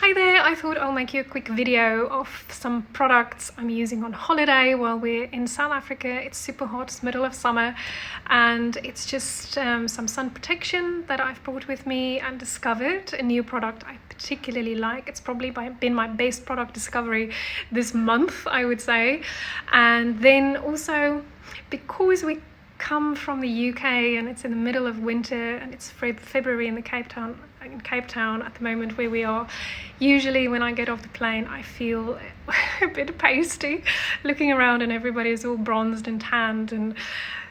Hi there, I thought I'll make you a quick video of some products I'm using on holiday while we're in South Africa. It's super hot, it's middle of summer, and it's just some sun protection that I've brought with me and discovered a new product I particularly like. It's probably been my best product discovery this month, I would say. And then also, because we come from the UK and it's in the middle of winter and it's February in Cape Town at the moment where we are, usually when I get off the plane I feel a bit pasty looking around and everybody's all bronzed and tanned and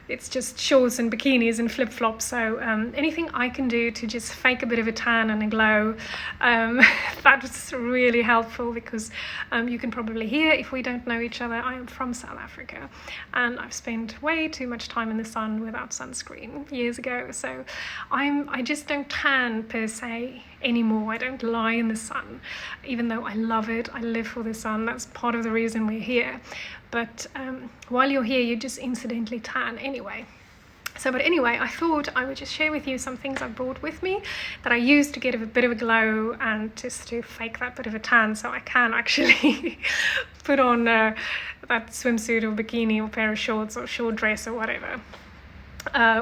it's just shorts and bikinis and flip-flops. So anything I can do to just fake a bit of a tan and a glow, that's really helpful, because you can probably hear, if we don't know each other, I am from South Africa and I've spent way too much time in the sun without sunscreen years ago. So I just don't tan per se anymore. I don't lie in the sun, even though I love it. I live for the sun. That's part of the reason we're here. But while you're here, you just incidentally tan anyway. But anyway, I thought I would just share with you some things I brought with me that I use to get a bit of a glow and just to fake that bit of a tan, so I can actually put on that swimsuit or bikini or pair of shorts or short dress or whatever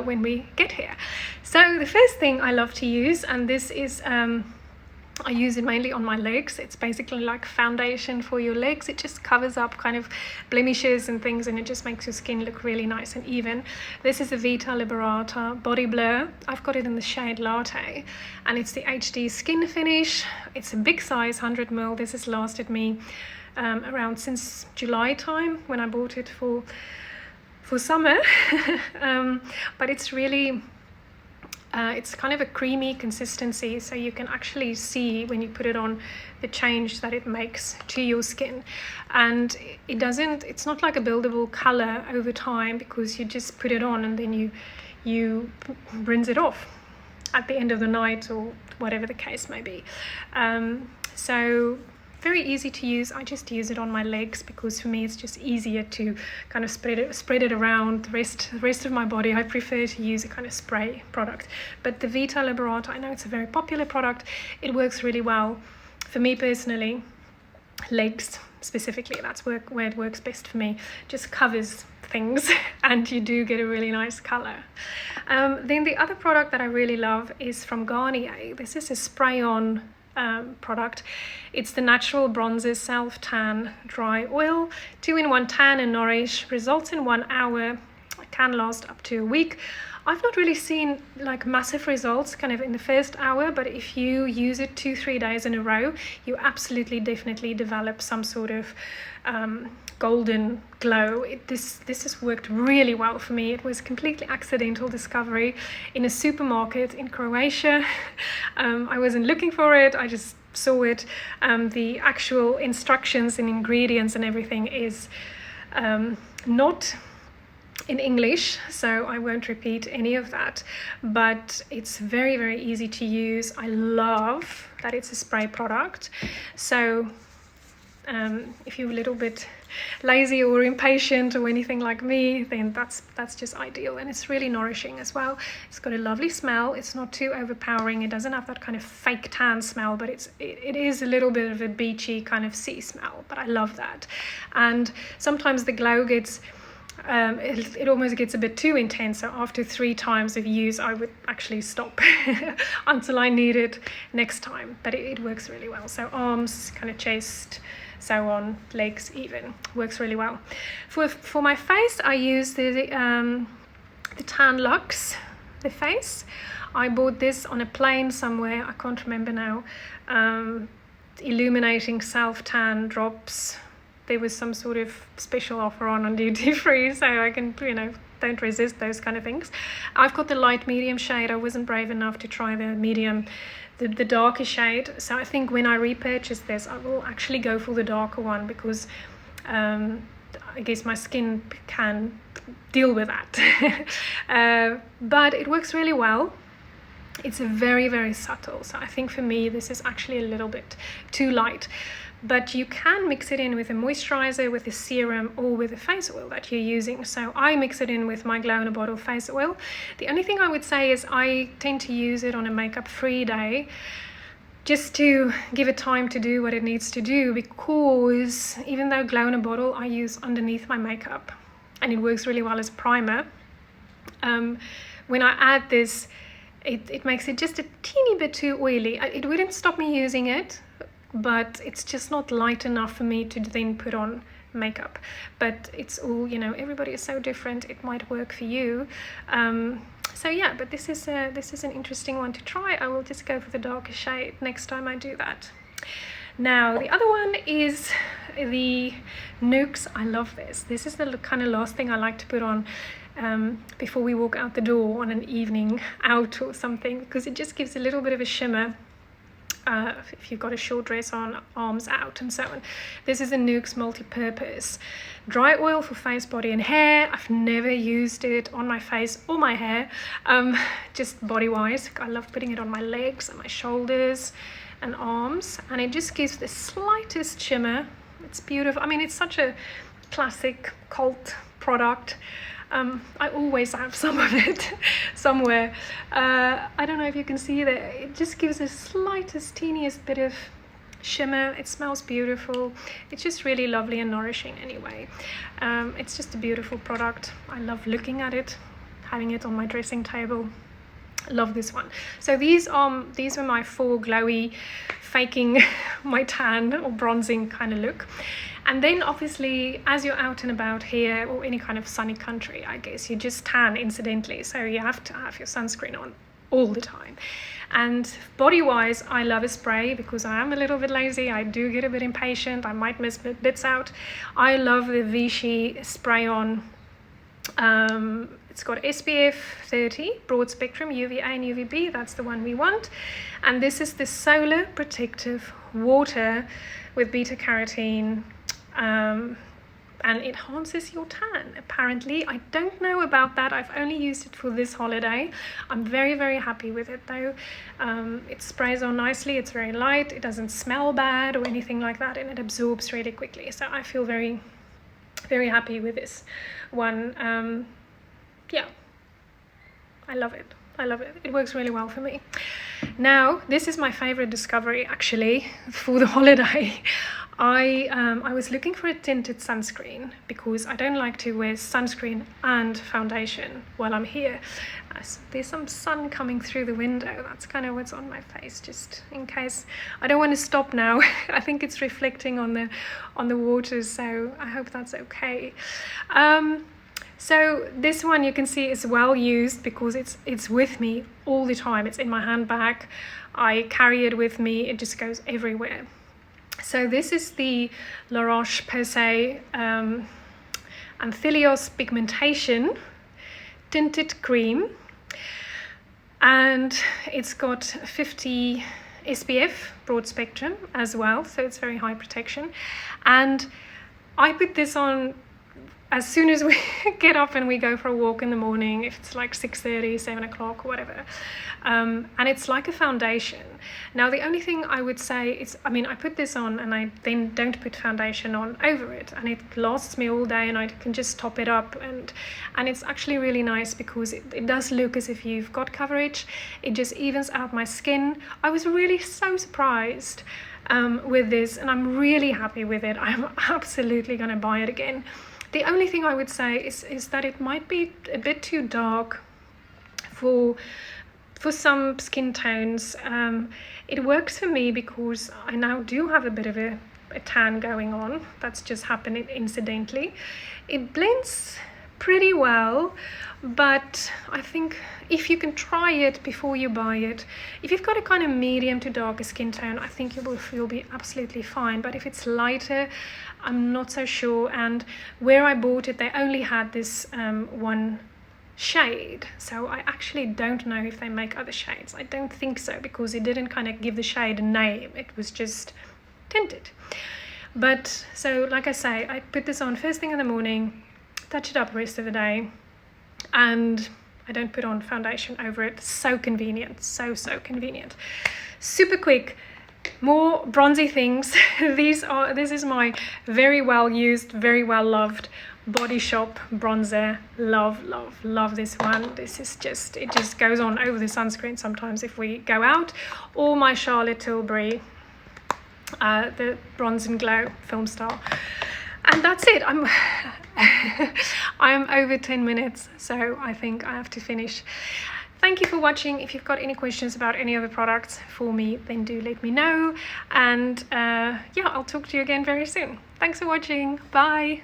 when we get here. So the first thing I love to use, and this is I use it mainly on my legs. It's basically like foundation for your legs. It just covers up kind of blemishes and things, and it just makes your skin look really nice and even. This is a Vita Liberata Body Blur. I've got it in the shade Latte, and it's the HD skin finish. It's a big size, 100 ml. This has lasted me around since July time when I bought it for summer. But it's really it's kind of a creamy consistency, so you can actually see when you put it on the change that it makes to your skin. And it's not like a buildable color over time, because you just put it on and then you rinse it off at the end of the night or whatever the case may be. So very easy to use. I just use it on my legs because for me it's just easier to kind of spread it around the rest of my body. I prefer to use a kind of spray product. But the Vita Liberata, I know it's a very popular product. It works really well for me personally. Legs specifically, that's where it works best for me. Just covers things and you do get a really nice color. Then the other product that I really love is from Garnier. This is a spray-on product. It's the Natural Bronzer Selftan Dry Oil, 2-in-1 tan and nourish, results in 1 hour, can last up to a week. I've not really seen like massive results kind of in the first hour, but if you use it 2-3 days in a row, you absolutely definitely develop some sort of golden glow. This has worked really well for me. It was completely accidental discovery in a supermarket in Croatia. I wasn't looking for it, I just saw it. The actual instructions and ingredients and everything is not in English, so I won't repeat any of that, but it's very, very easy to use. I love that it's a spray product, so if you're a little bit lazy or impatient or anything like me, then that's just ideal. And it's really nourishing as well. It's got a lovely smell. It's not too overpowering. It doesn't have that kind of fake tan smell, but it is a little bit of a beachy kind of sea smell, but I love that. And sometimes the glow gets it almost gets a bit too intense, so after 3 times of use I would actually stop until I need it next time. But it works really well. So arms, kind of chest, so on, legs even, works really well. For my face, I use the Tan Luxe, the face. I bought this on a plane somewhere, I can't remember now. Illuminating self-tan drops. There was some sort of special offer on duty free, so I can, don't resist those kind of things. I've got the light medium shade. I wasn't brave enough to try the medium, the darker shade. So I think when I repurchase this, I will actually go for the darker one, because I guess my skin can deal with that. But it works really well. It's very, very subtle. So I think for me, this is actually a little bit too light. But you can mix it in with a moisturizer, with a serum, or with a face oil that you're using. So I mix it in with my Glow in a Bottle face oil. The only thing I would say is I tend to use it on a makeup-free day just to give it time to do what it needs to do, because even though glow in a bottle I use underneath my makeup and it works really well as a primer, when I add this, it makes it just a teeny bit too oily. It wouldn't stop me using it, but it's just not light enough for me to then put on makeup. But it's all, you know, everybody is so different, it might work for you. So yeah, but this is an interesting one to try. I will just go for the darker shade next time I do that. Now the other one is the Nuxe. I love this. This is the kind of last thing I like to put on before we walk out the door on an evening out or something, because it just gives a little bit of a shimmer. If you've got a short dress on, arms out and so on. This is a Nuxe multi-purpose dry oil for face, body and hair. I've never used it on my face or my hair, just body wise. I love putting it on my legs and my shoulders and arms, and it just gives the slightest shimmer. It's beautiful. I mean, it's such a classic cult product. I always have some of it somewhere. I don't know if you can see that. It just gives the slightest, teeniest bit of shimmer. It smells beautiful. It's just really lovely and nourishing anyway. It's just a beautiful product. I love looking at it, having it on my dressing table. Love this one. So these were my 4 glowy, faking my tan or bronzing kind of look. And then obviously, as you're out and about here or any kind of sunny country, I guess you just tan incidentally. So you have to have your sunscreen on all the time. And body wise, I love a spray because I am a little bit lazy. I do get a bit impatient. I might miss bits out. I love the Vichy spray on. It's got SPF 30, broad spectrum, UVA and UVB. That's the one we want. And this is the Solar Protective Water with beta carotene. And it enhances your tan, apparently. I don't know about that. I've only used it for this holiday. I'm very, very happy with it though. It sprays on nicely. It's very light. It doesn't smell bad or anything like that, and it absorbs really quickly. So I feel very, very happy with this one. Yeah, I love it. I love it. It works really well for me. Now, this is my favorite discovery actually for the holiday. I was looking for a tinted sunscreen because I don't like to wear sunscreen and foundation while I'm here. There's some sun coming through the window. That's kind of what's on my face, just in case. I don't want to stop now. I think it's reflecting on the waters, so I hope that's okay. So this one you can see is well used because it's with me all the time. It's in my handbag. I carry it with me. It just goes everywhere. So this is the Roche Posay Anthelios Pigmentation tinted cream, and it's got 50 SPF broad spectrum as well, so it's very high protection. And I put this on as soon as we get up and we go for a walk in the morning, if it's like 6:30, 7 o'clock or whatever. And it's like a foundation. Now, the only thing I would say is, I mean, I put this on and I then don't put foundation on over it, and it lasts me all day and I can just top it up. And it's actually really nice because it does look as if you've got coverage. It just evens out my skin. I was really so surprised with this, and I'm really happy with it. I'm absolutely going to buy it again. The only thing I would say is that it might be a bit too dark for some skin tones. It works for me because I now do have a bit of a tan going on. That's just happening incidentally. It blends pretty well, but I think if you can try it before you buy it, if you've got a kind of medium to darker skin tone, I think you'll be absolutely fine. But if it's lighter, I'm not so sure. And where I bought it, they only had this one shade, so I actually don't know if they make other shades. I don't think so, because it didn't kind of give the shade a name. It was just tinted. But so like I say, I put this on first thing in the morning, touch it up the rest of the day, and I don't put on foundation over it. So convenient, so convenient. Super quick. More bronzy things. This is my very well used, very well loved Body Shop bronzer. Love, love, love this one. This is just, it just goes on over the sunscreen sometimes if we go out. Or my Charlotte Tilbury, the Bronze and Glow Film Star. And that's it. I'm over 10 minutes, so I think I have to finish. Thank you for watching. If you've got any questions about any of the products for me, then do let me know. And yeah, I'll talk to you again very soon. Thanks for watching. Bye.